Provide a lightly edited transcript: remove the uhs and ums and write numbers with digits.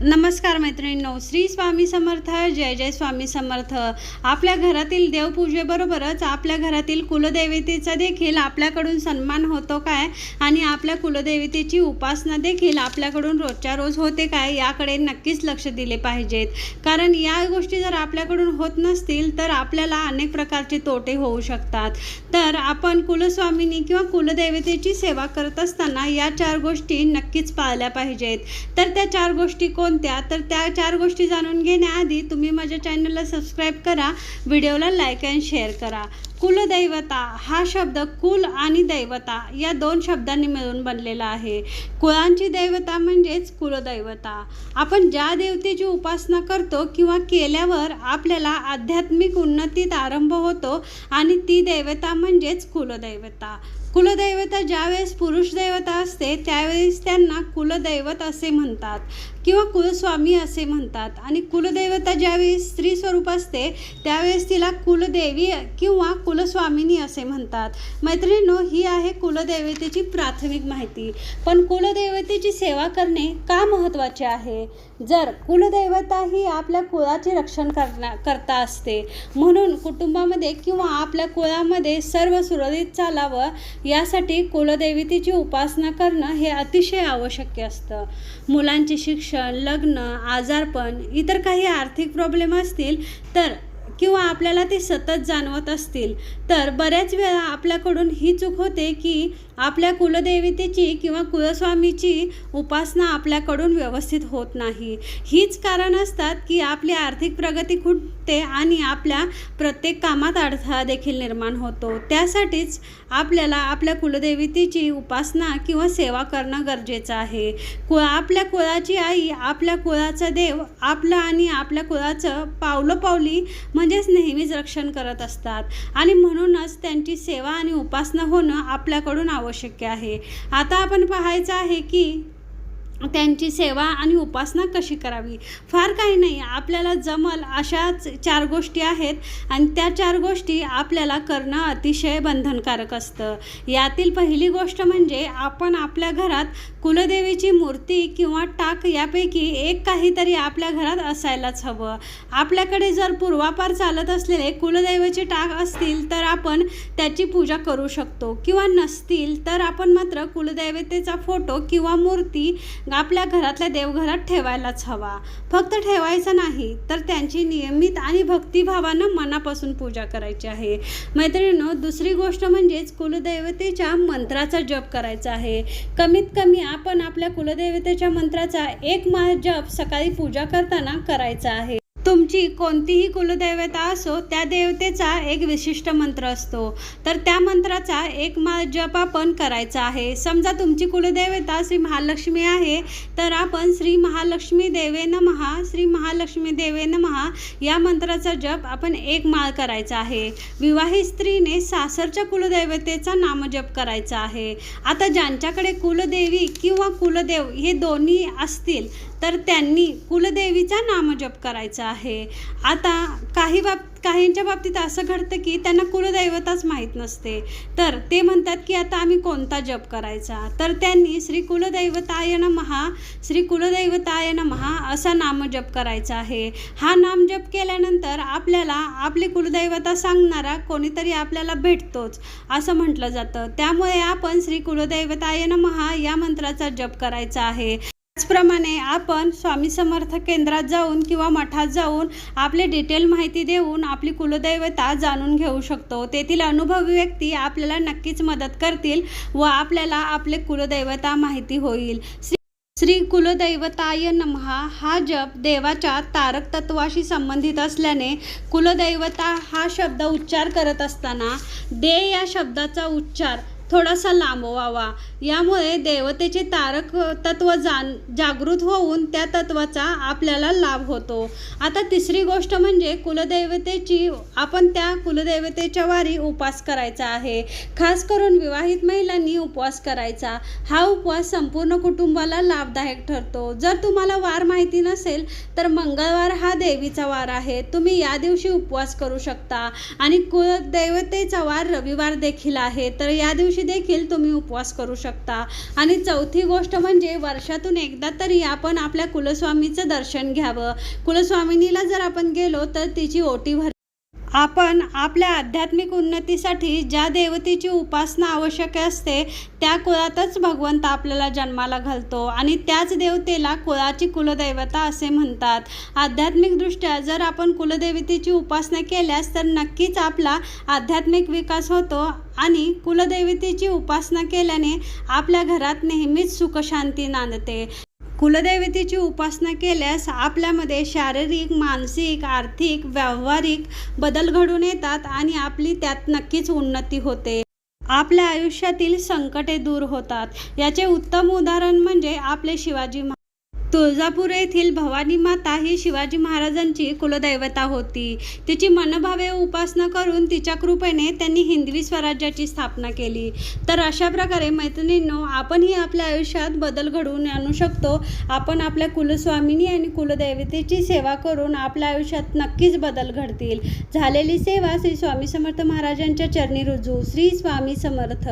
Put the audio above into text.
नमस्कार मैत्रिणींनो, श्री स्वामी समर्थ. जय जय स्वामी समर्थ. आपल्या घरातील देवपूजेबरोबरच आपल्या घरातील कुलदेवतेचा देखील आपल्याकडून सन्मान होतो काय आणि आपल्या कुलदेवतेची उपासना देखील आपल्याकडून रोजच्या रोज होते काय याकडे नक्कीच लक्ष दिले पाहिजेत. कारण या गोष्टी जर आपल्याकडून होत नसतील तर आपल्याला अनेक प्रकारचे तोटे होऊ शकतात. तर आपण कुलस्वामिनी किंवा कुलदेवतेची सेवा करत असताना या 4 गोष्टी नक्कीच पाळल्या पाहिजेत. तर त्या 4 गोष्टी कोणत्या, तर त्या 4 गोष्टी जाणून घेण्याआधी तुम्ही माझ्या चॅनलला सबस्क्राईब करा, व्हिडिओला लाईक अँड शेअर करा. कुलदैवता हा शब्द कुल आणि दैवता या 2 शब्दांनी मिळून बनलेला आहे. कुळांची दैवता म्हणजेच कुलदैवता. आपण ज्या देवतेची उपासना करतो किंवा केल्यावर आपल्याला आध्यात्मिक उन्नतीत आरंभ होतो आणि ती दैवता म्हणजेच कुलदैवता. कुलदैवता ज्यावेळेस पुरुष देवता असते त्यावेळेस त्यांना कुलदैवत असे म्हणतात किंवा कुलस्वामी असे म्हणतात. आणि कुलदैवता ज्यावेळेस स्त्री स्वरूप असते त्यावेळेस तिला कुलदेवी किंवा कुलस्वामिनी असे म्हणतात. मैत्रिणींनो, ही आहे कुलदेवतेची प्राथमिक माहिती. पण कुलदेवतेची सेवा करणे का महत्त्वाचे आहे? जर कुलदेवता ही आपल्या कुळाचे रक्षण करता असते, म्हणून कुटुंबामध्ये किंवा आपल्या कुळामध्ये सर्व सुरळीत चालावं यासाठी कुलदेवतेची उपासना करणं हे अतिशय आवश्यक असतं. मुलांचे शिक्षण, लग्न, आजारपण, इतर काही आर्थिक प्रॉब्लेम असतील तर किंवा आपल्याला ते सतत जाणवत असतील तर बऱ्याच वेळा आपल्याकडून ही चूक होते की आपल्या कुलदेवतेची किंवा कुलस्वामीची उपासना आपल्याकडून व्यवस्थित होत नाही. हीच कारण असतात की आपली आर्थिक प्रगती खुंटते आणि आपल्या प्रत्येक कामात अडथळा देखील निर्माण होतो. त्यासाठीच आपल्याला आपल्या कुलदेवतेची उपासना किंवा सेवा करणं गरजेचं आहे. आपल्या कुळाची आई, आपल्या कुळाचा देव आपलं आणि आपल्या कुळाचं पावलोपावली म्हणजेच नेहमीच रक्षण करत असतात आणि म्हणूनच त्यांची सेवा आणि उपासना होणं आपल्याकडून आवश्यक आहे. आता आपण पाहायचं आहे की त्यांची सेवा आणि उपासना कशी करावी. फार काही नाही, आपल्याला जमल अशाच 4 गोष्टी आहेत आणि त्या 4 गोष्टी आपल्याला करणं अतिशय बंधनकारक असतं. यातील पहिली गोष्ट म्हणजे आपण आपल्या घरात कुलदेवीची मूर्ती किंवा टाक यापैकी एक काहीतरी आपल्या घरात असायलाच हवं. आपल्याकडे जर पूर्वापार चालत असलेले कुलदैवाचे टाक असतील तर आपण त्याची पूजा करू शकतो किंवा नसतील तर आपण मात्र कुलदैवतेचा फोटो किंवा मूर्ती आपल्या घरातल्या देवघरात ठेवायलाच हवा. फक्त ठेवायचं नाही तर त्यांची नियमित आणि भक्तिभावानं मनापासून पूजा करायची आहे. मैत्रिणींनो, दुसरी गोष्ट म्हणजेच कुलदेवतेच्या मंत्राचा जप करायचा आहे. कमीत कमी आपण आपल्या कुलदेवतेच्या मंत्राचा 1 माळ जप सकाळी पूजा करताना करायचा आहे. तुमची कोणतीही कुलदेवता असो त्या देवतेचा एक विशिष्ट मंत्र असतो, तर त्या मंत्राचा 1 माळ जप आपण करायचा आहे. समजा तुमची कुलदेवता श्री महालक्ष्मी आहे तर आपण श्री महालक्ष्मी देवे नमः, श्री महालक्ष्मी देवे नमः या मंत्राचा जप आपण 1 माळ करायचा आहे. विवाहित स्त्रीने सासरच्या कुलदेवतेचा नामजप करायचा आहे. आता ज्यांच्याकडे कुलदेवी किंवा कुलदेव हे दोन्ही असतील तर त्यांनी कुलदेवीचा नामजप करायचा आहे. आता काहींच्या बाबतीत असं घडतं की त्यांना कुलदैवताच माहीत नसते, तर ते म्हणतात की आता आम्ही कोणता जप करायचा, तर त्यांनी श्री कुलदैवताय नमः, श्री कुलदैवताय नमः असा नामजप करायचा आहे. हा नामजप केल्यानंतर आपल्याला आपली कुलदैवता सांगणारा कोणीतरी आपल्याला भेटतोच असं म्हटलं जातं. त्यामुळे आपण श्री कुलदैवताय नमः या मंत्राचा जप करायचा आहे. त्याचप्रमाणे आपण स्वामी समर्थ केंद्रात जाऊन किंवा मठात जाऊन आपले डिटेल माहिती देऊन आपली कुलदैवता जाणून घेऊ शकतो. तेथील अनुभवी व्यक्ती आपल्याला नक्कीच मदत करतील व आपल्याला आपले कुलदैवता माहिती होईल. श्री कुलदैवताय नमः हा जप देवाच्या तारक तत्वाशी संबंधित असल्याने कुलदैवता हा शब्द उच्चार करत असताना दे या शब्दाचा उच्चार थोडासा लांबवावा. यामुळे देवतेचे तारक तत्व जागृत होऊन त्या तत्वाचा आपल्याला लाभ होतो. आता तिसरी गोष्ट म्हणजे कुलदेवतेची आपण त्या कुलदेवतेच्या वारी उपवास करायचा आहे. खास करून विवाहित महिलांनी उपवास करायचा. हा उपवास संपूर्ण कुटुंबाला लाभदायक ठरतो. जर तुम्हाला वार माहिती नसेल तर मंगळवार हा देवीचा वार आहे. तुम्ही या दिवशी उपवास करू शकता आणि कुलदेवतेचा वार रविवार देखील आहे, तर या दिवशी दिवशी देखील तुम्ही उपवास करू शकता. आणि चौथी गोष्ट म्हणजे वर्षातून एकदा तरी आपण आपल्या कुलस्वामीचं दर्शन घ्यावं. कुलस्वामिनीला जर आपण गेलो तर तिची ओटी भर. आपण आपल्या आध्यात्मिक उन्नतीसाठी ज्या देवतेची उपासना आवश्यक असते त्या कुळातच भगवंत आपल्याला जन्माला घालतो आणि त्याच देवतेला कुळाची कुलदैवता असे म्हणतात. आध्यात्मिकदृष्ट्या जर आपण कुलदेवतेची उपासना केल्यास तर नक्कीच आपला आध्यात्मिक विकास होतो आणि कुलदेवतेची उपासना केल्याने आपल्या घरात नेहमीच सुखशांती नांदते. कुलदेवतेची उपासना केल्यास आपल्यामध्ये शारीरिक, मानसिक, आर्थिक, व्यावहारिक बदल घडून येतात आणि आपली त्यात नक्कीच उन्नती होते. आपल्या आयुष्यातील संकटे दूर होतात. याचे उत्तम उदाहरण म्हणजे आपले शिवाजी महाराज. तुळजापूर येथील भवानी माता ही शिवाजी महाराजांची कुलदैवता होती. तिची मनभावे उपासना करून तिच्या कृपेने त्यांनी हिंदवी स्वराज्याची स्थापना केली. तर अशा प्रकारे मैत्रिणींनो, आपणही आपल्या आयुष्यात बदल घडवून आणू शकतो. आपण आपल्या कुलस्वामिनी आणि कुलदैवतेची सेवा करून आपल्या आयुष्यात नक्कीच बदल घडतील. झालेली सेवा श्री स्वामी समर्थ महाराजांच्या चरणी रुजू. श्री स्वामी समर्थ.